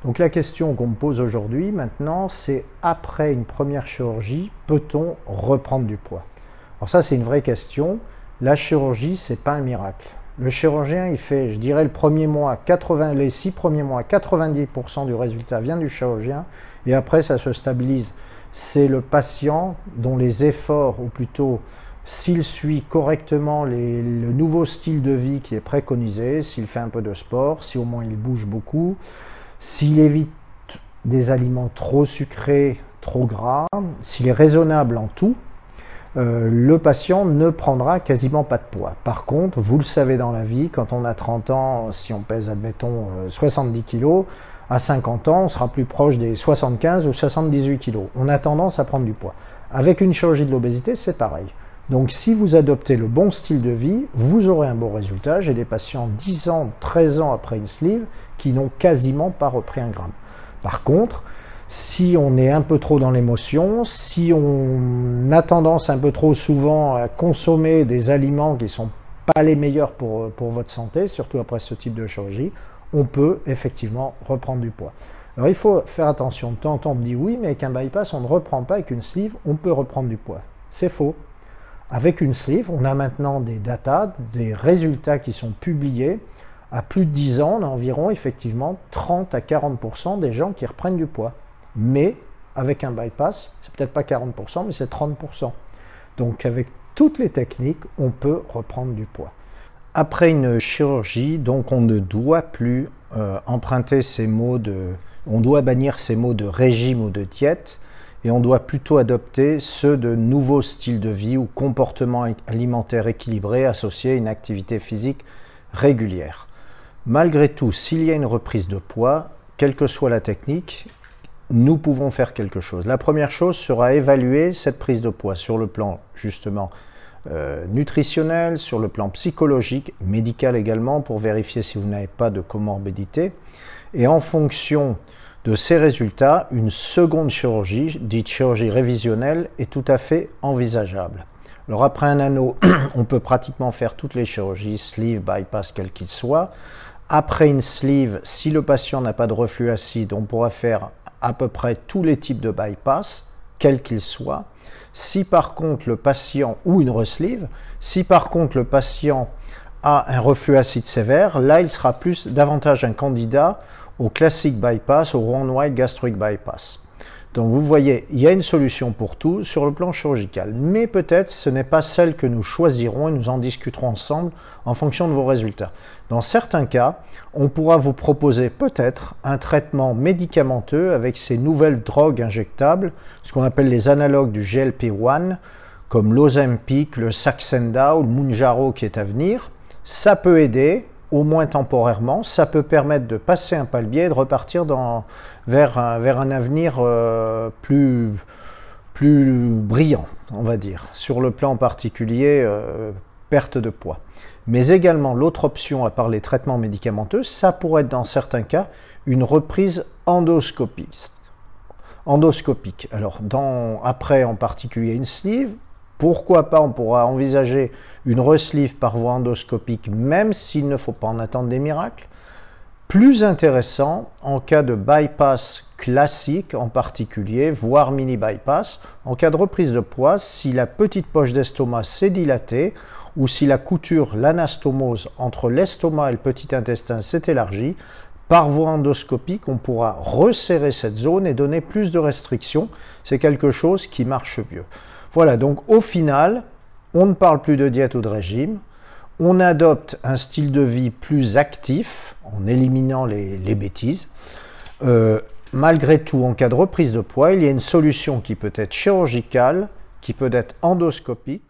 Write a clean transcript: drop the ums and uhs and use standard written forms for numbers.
Donc la question qu'on me pose aujourd'hui maintenant, c'est après une première chirurgie, peut-on reprendre du poids? Alors ça, c'est une vraie question. La chirurgie, c'est pas un miracle. Le chirurgien, il fait, je dirais, les 6 premiers mois, 90% du résultat vient du chirurgien, et après ça se stabilise. C'est le patient dont les efforts, ou plutôt s'il suit correctement le nouveau style de vie qui est préconisé, s'il fait un peu de sport, si au moins il bouge beaucoup, s'il évite des aliments trop sucrés, trop gras, s'il est raisonnable en tout, le patient ne prendra quasiment pas de poids. Par contre, vous le savez dans la vie, quand on a 30 ans, si on pèse, admettons, 70 kg, à 50 ans, on sera plus proche des 75 ou 78 kg. On a tendance à prendre du poids. Avec une chirurgie de l'obésité, c'est pareil. Donc si vous adoptez le bon style de vie, vous aurez un bon résultat. J'ai des patients 10 ans, 13 ans après une sleeve qui n'ont quasiment pas repris un gramme. Par contre, si on est un peu trop dans l'émotion, si on a tendance un peu trop souvent à consommer des aliments qui ne sont pas les meilleurs pour votre santé, surtout après ce type de chirurgie, on peut effectivement reprendre du poids. Alors il faut faire attention. De temps en temps, on me dit oui, mais avec un bypass, on ne reprend pas. Avec une sleeve, on peut reprendre du poids. C'est faux. Avec une sleeve, on a maintenant des datas, des résultats qui sont publiés. À plus de 10 ans, on a environ effectivement 30 à 40% des gens qui reprennent du poids. Mais avec un bypass, c'est peut-être pas 40%, mais c'est 30%. Donc avec toutes les techniques, on peut reprendre du poids. Après une chirurgie, donc on ne doit plus emprunter ces mots on doit bannir ces mots de régime ou de diète, et on doit plutôt adopter ceux de nouveaux styles de vie ou comportements alimentaires équilibrés associés à une activité physique régulière. Malgré tout, s'il y a une reprise de poids, quelle que soit la technique, nous pouvons faire quelque chose. La première chose sera évaluer cette prise de poids sur le plan justement nutritionnel, sur le plan psychologique, médical également, pour vérifier si vous n'avez pas de comorbidité. Et en fonction de ces résultats, une seconde chirurgie, dite chirurgie révisionnelle, est tout à fait envisageable. Alors après un anneau, on peut pratiquement faire toutes les chirurgies, sleeve, bypass, quel qu'il soit. Après une sleeve, si le patient n'a pas de reflux acide, on pourra faire à peu près tous les types de bypass, quel qu'il soit. Si par contre le patient, ou une resleeve, si par contre le patient a un reflux acide sévère, là il sera davantage un candidat au classique bypass, au Roux-en-Y gastric bypass. Donc vous voyez, il y a une solution pour tout sur le plan chirurgical, mais peut-être ce n'est pas celle que nous choisirons et nous en discuterons ensemble en fonction de vos résultats. Dans certains cas, on pourra vous proposer peut-être un traitement médicamenteux avec ces nouvelles drogues injectables, ce qu'on appelle les analogues du GLP-1, comme l'Ozempic, le Saxenda ou le Mounjaro qui est à venir. Ça peut aider, au moins temporairement, ça peut permettre de passer un palier et de repartir vers un avenir plus brillant, on va dire, sur le plan particulier perte de poids. Mais également, l'autre option, à part les traitements médicamenteux, ça pourrait être dans certains cas une reprise endoscopique. Alors, après en particulier une sleeve, pourquoi pas, on pourra envisager une resleeve par voie endoscopique, même s'il ne faut pas en attendre des miracles. Plus intéressant en cas de bypass classique en particulier, voire mini bypass, en cas de reprise de poids, si la petite poche d'estomac s'est dilatée ou si la couture, l'anastomose entre l'estomac et le petit intestin s'est élargie, par voie endoscopique, on pourra resserrer cette zone et donner plus de restrictions. C'est quelque chose qui marche mieux. Voilà, donc au final, on ne parle plus de diète ou de régime, on adopte un style de vie plus actif en éliminant les bêtises. Malgré tout, en cas de reprise de poids, il y a une solution qui peut être chirurgicale, qui peut être endoscopique.